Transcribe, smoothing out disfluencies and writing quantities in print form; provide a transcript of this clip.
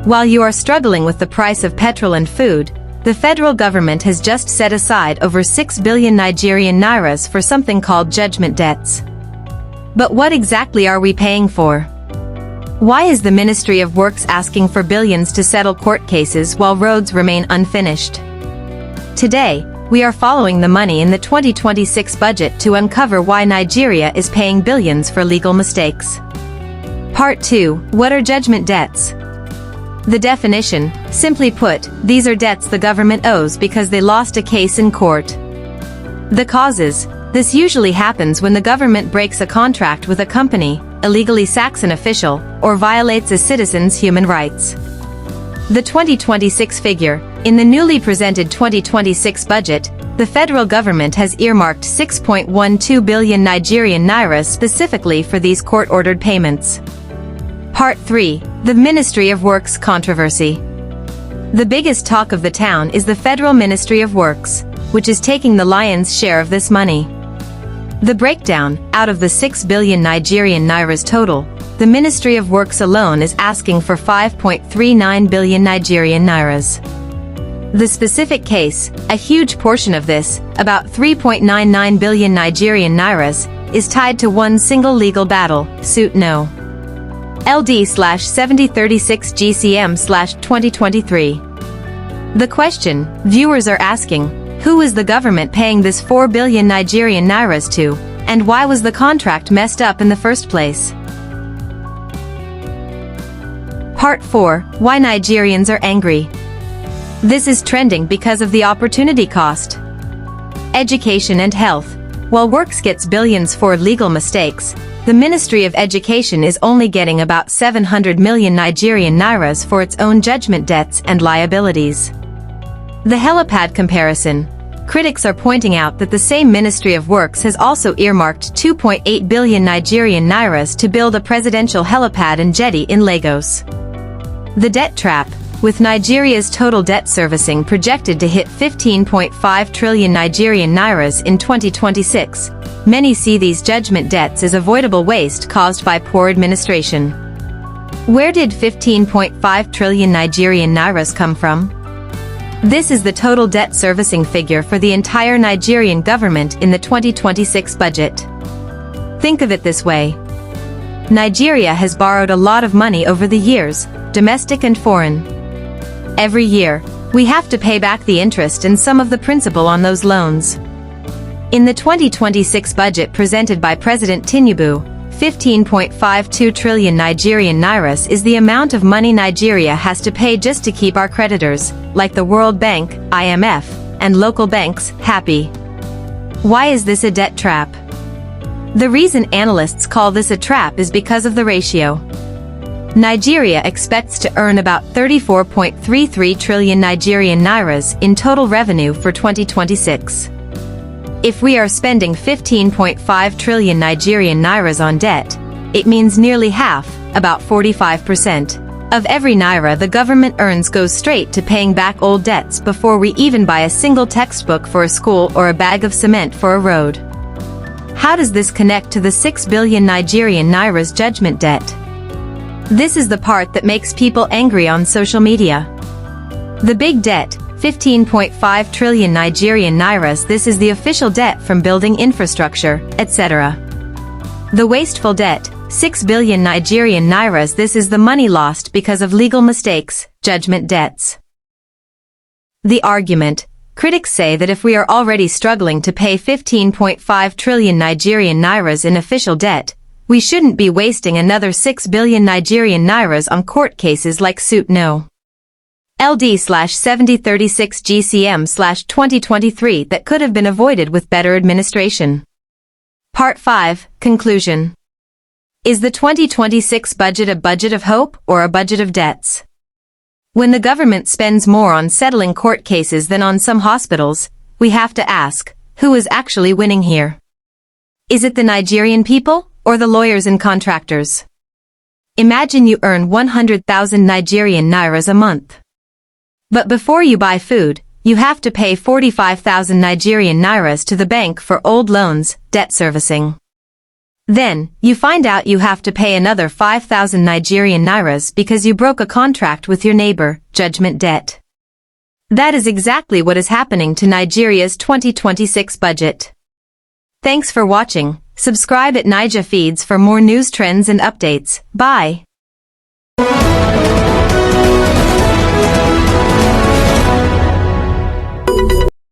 While you are struggling with the price of petrol and food, the federal government has just set aside over 6 billion Nigerian nairas for something called judgment debts. But what exactly are we paying for? Why is the Ministry of Works asking for billions to settle court cases while roads remain unfinished? Today, we are following the money in the 2026 budget to uncover why Nigeria is paying billions for legal mistakes. Part 2. What are judgment debts? The definition, simply put, these are debts the government owes because they lost a case in court. The causes: this usually happens when the government breaks a contract with a company, illegally sacks an official, or violates a citizen's human rights. The 2026 figure: in the newly presented 2026 budget, the federal government has earmarked 6.12 billion Nigerian naira specifically for these court-ordered payments. Part 3. The Ministry of Works controversy. The biggest talk of the town is the Federal Ministry of Works, which is taking the lion's share of this money. The breakdown: out of the 6 billion Nigerian nairas total, the Ministry of Works alone is asking for 5.39 billion Nigerian nairas. The specific case: a huge portion of this, about 3.99 billion Nigerian nairas, is tied to one single legal battle, suit No. LD/7036 GCM/2023. The question viewers are asking: who is the government paying this 4 billion Nigerian nairas to, and why was the contract messed up in the first place? Part 4. Why Nigerians are angry. This is trending because of the opportunity cost. Education and health. While Works gets billions for legal mistakes, the Ministry of Education is only getting about 700 million Nigerian nairas for its own judgment debts and liabilities. The helipad comparison. Critics are pointing out that the same Ministry of Works has also earmarked 2.8 billion Nigerian nairas to build a presidential helipad and jetty in Lagos. The debt trap. With Nigeria's total debt servicing projected to hit 15.5 trillion Nigerian nairas in 2026, many see these judgment debts as avoidable waste caused by poor administration. Where did 15.5 trillion Nigerian nairas come from? This is the total debt servicing figure for the entire Nigerian government in the 2026 budget. Think of it this way. Nigeria has borrowed a lot of money over the years, domestic and foreign. Every year, we have to pay back the interest and some of the principal on those loans. In the 2026 budget presented by President Tinubu, 15.52 trillion Nigerian nairas is the amount of money Nigeria has to pay just to keep our creditors, like the World Bank, IMF, and local banks, happy. Why is this a debt trap? The reason analysts call this a trap is because of the ratio. Nigeria expects to earn about 34.33 trillion Nigerian nairas in total revenue for 2026. If we are spending 15.5 trillion Nigerian nairas on debt, it means nearly half, about 45%, of every naira the government earns goes straight to paying back old debts before we even buy a single textbook for a school or a bag of cement for a road. How does this connect to the 6 billion Nigerian nairas judgment debt? This is the part that makes people angry on social media. The big debt, 15.5 trillion Nigerian nairas. This is the official debt from building infrastructure, etc. The wasteful debt, 6 billion Nigerian nairas. This is the money lost because of legal mistakes, judgment debts. The argument. Critics say that if we are already struggling to pay 15.5 trillion Nigerian nairas in official debt, we shouldn't be wasting another 6 billion Nigerian nairas on court cases like suit No. LD/7036 GCM/2023 that could have been avoided with better administration. Part 5. Conclusion. Is the 2026 budget a budget of hope or a budget of debts? When the government spends more on settling court cases than on some hospitals, we have to ask, who is actually winning here? Is it the Nigerian people, or the lawyers and contractors? Imagine you earn 100,000 Nigerian nairas a month. But before you buy food, you have to pay 45,000 Nigerian nairas to the bank for old loans, debt servicing. Then, you find out you have to pay another 5,000 Nigerian nairas because you broke a contract with your neighbor, judgment debt. That is exactly what is happening to Nigeria's 2026 budget. Thanks for watching. Subscribe at Naija Feeds for more news trends and updates. Bye.